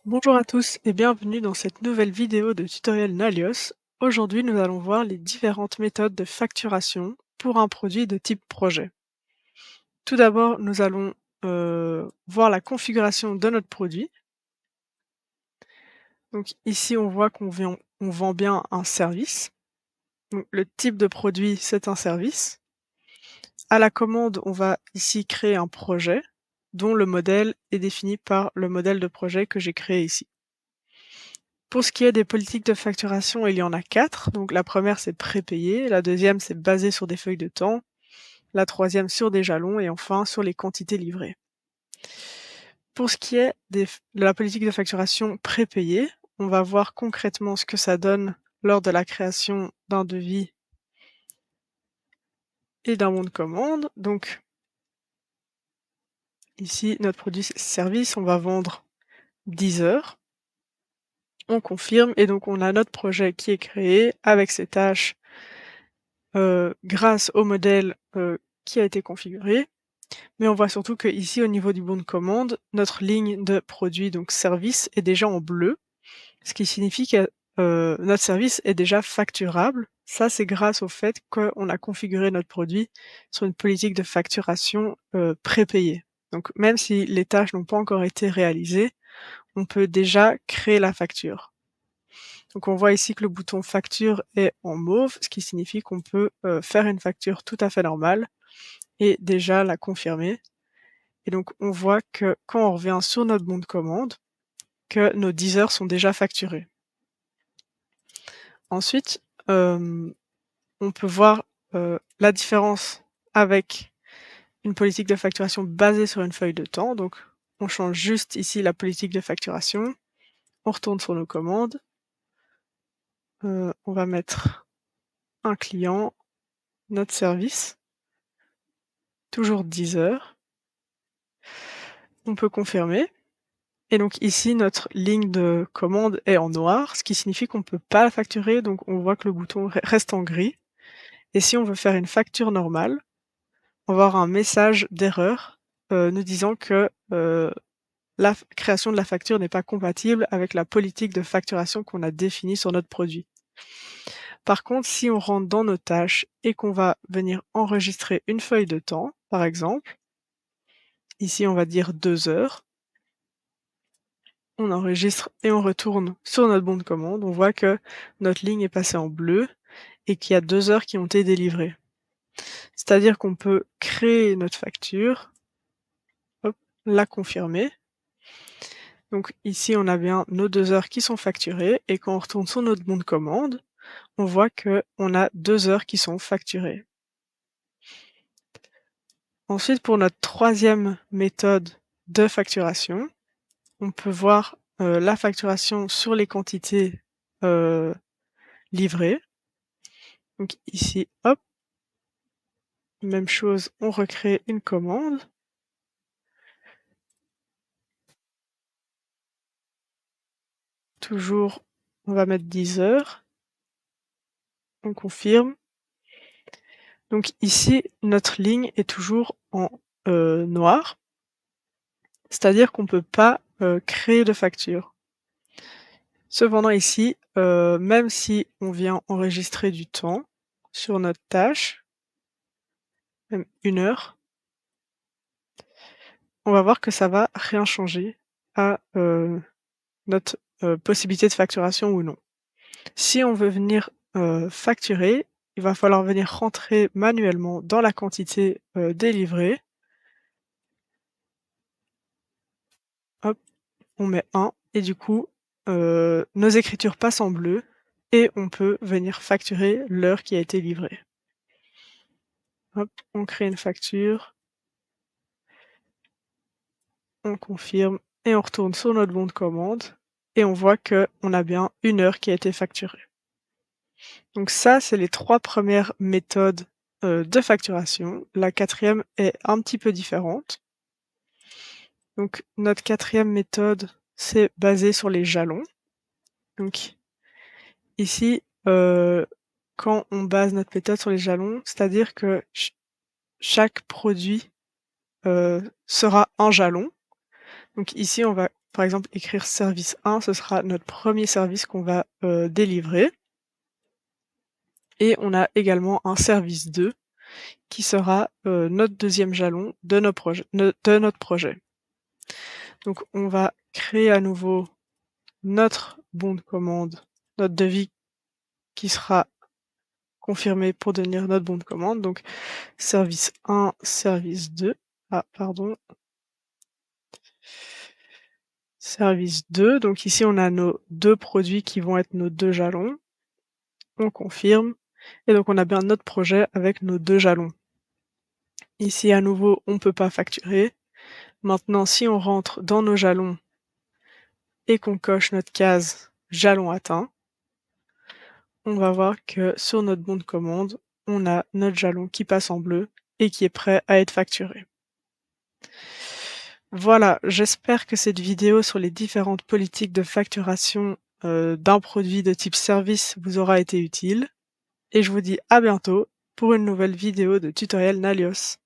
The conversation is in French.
Bonjour à tous et bienvenue dans cette nouvelle vidéo de tutoriel Nalios. Aujourd'hui, nous allons voir les différentes méthodes de facturation pour un produit de type projet. Tout d'abord, nous allons voir la configuration de notre produit. Donc ici, on voit on vend bien un service. Donc, le type de produit, c'est un service. À la commande, on va ici créer un projet dont le modèle est défini par le modèle de projet que j'ai créé ici. Pour ce qui est des politiques de facturation, il y en a 4. Donc la première, c'est prépayé, la deuxième, c'est basé sur des feuilles de temps, la troisième sur des jalons et enfin sur les quantités livrées. Pour ce qui est de la politique de facturation prépayée, on va voir concrètement ce que ça donne lors de la création d'un devis et d'un bon de commande. Donc ici, notre produit service, on va vendre 10 heures. On confirme et donc on a notre projet qui est créé avec ses tâches grâce au modèle qui a été configuré. Mais on voit surtout qu'ici, au niveau du bon de commande, notre ligne de produit, donc service, est déjà en bleu, ce qui signifie que notre service est déjà facturable. Ça, c'est grâce au fait qu'on a configuré notre produit sur une politique de facturation prépayée. Donc même si les tâches n'ont pas encore été réalisées, on peut déjà créer la facture. Donc on voit ici que le bouton facture est en mauve, ce qui signifie qu'on peut faire une facture tout à fait normale et déjà la confirmer. Et donc on voit que quand on revient sur notre bon de commande, que nos 10 heures sont déjà facturées. Ensuite, on peut voir la différence avec une politique de facturation basée sur une feuille de temps. Donc on change juste ici la politique de facturation, on retourne sur nos commandes, on va mettre un client, notre service, toujours 10 heures. On peut confirmer. Et donc ici, notre ligne de commande est en noir, ce qui signifie qu'on ne peut pas la facturer, donc on voit que le bouton reste en gris. Et si on veut faire une facture normale, on va avoir un message d'erreur nous disant que la création de la facture n'est pas compatible avec la politique de facturation qu'on a définie sur notre produit. Par contre, si on rentre dans nos tâches et qu'on va venir enregistrer une feuille de temps, par exemple, ici on va dire 2 heures, on enregistre et on retourne sur notre bon de commande, on voit que notre ligne est passée en bleu et qu'il y a 2 heures qui ont été délivrées. C'est-à-dire qu'on peut créer notre facture, hop, la confirmer. Donc ici, on a bien nos 2 heures qui sont facturées et quand on retourne sur notre bon de commande, on voit qu'on a 2 heures qui sont facturées. Ensuite, pour notre troisième méthode de facturation, on peut voir la facturation sur les quantités livrées. Donc ici, hop, même chose, on recrée une commande. Toujours, on va mettre 10 heures. On confirme. Donc ici, notre ligne est toujours en noir, c'est-à-dire qu'on ne peut pas créer de facture. Cependant ici, même si on vient enregistrer du temps sur notre tâche, même 1 heure, on va voir que ça va rien changer à notre possibilité de facturation ou non. Si on veut venir facturer, il va falloir venir rentrer manuellement dans la quantité délivrée. Hop, on met 1 et du coup, nos écritures passent en bleu et on peut venir facturer l'heure qui a été livrée. Hop, on crée une facture. On confirme et on retourne sur notre bon de commande et on voit qu'on a bien 1 heure qui a été facturée. Donc ça, c'est les 3 premières méthodes de facturation. La 4e est un petit peu différente. Donc notre 4e méthode, c'est basé sur les jalons. Donc ici, quand on base notre méthode sur les jalons, c'est-à-dire que chaque produit sera un jalon. Donc ici, on va par exemple, écrire service 1, ce sera notre premier service qu'on va, délivrer et on a également un service 2 qui sera, notre deuxième jalon de notre projet. Donc on va créer à nouveau notre bon de commande, notre devis qui sera confirmé pour devenir notre bon de commande, donc service 1, service 2. Ah pardon. Service 2, donc ici on a nos 2 produits qui vont être nos 2 jalons. On confirme et donc on a bien notre projet avec nos 2 jalons. Ici à nouveau, on ne peut pas facturer. Maintenant si on rentre dans nos jalons et qu'on coche notre case jalon atteint, on va voir que sur notre bon de commande, on a notre jalon qui passe en bleu et qui est prêt à être facturé. Voilà, j'espère que cette vidéo sur les différentes politiques de facturation, d'un produit de type service vous aura été utile et je vous dis à bientôt pour une nouvelle vidéo de tutoriel Nalios.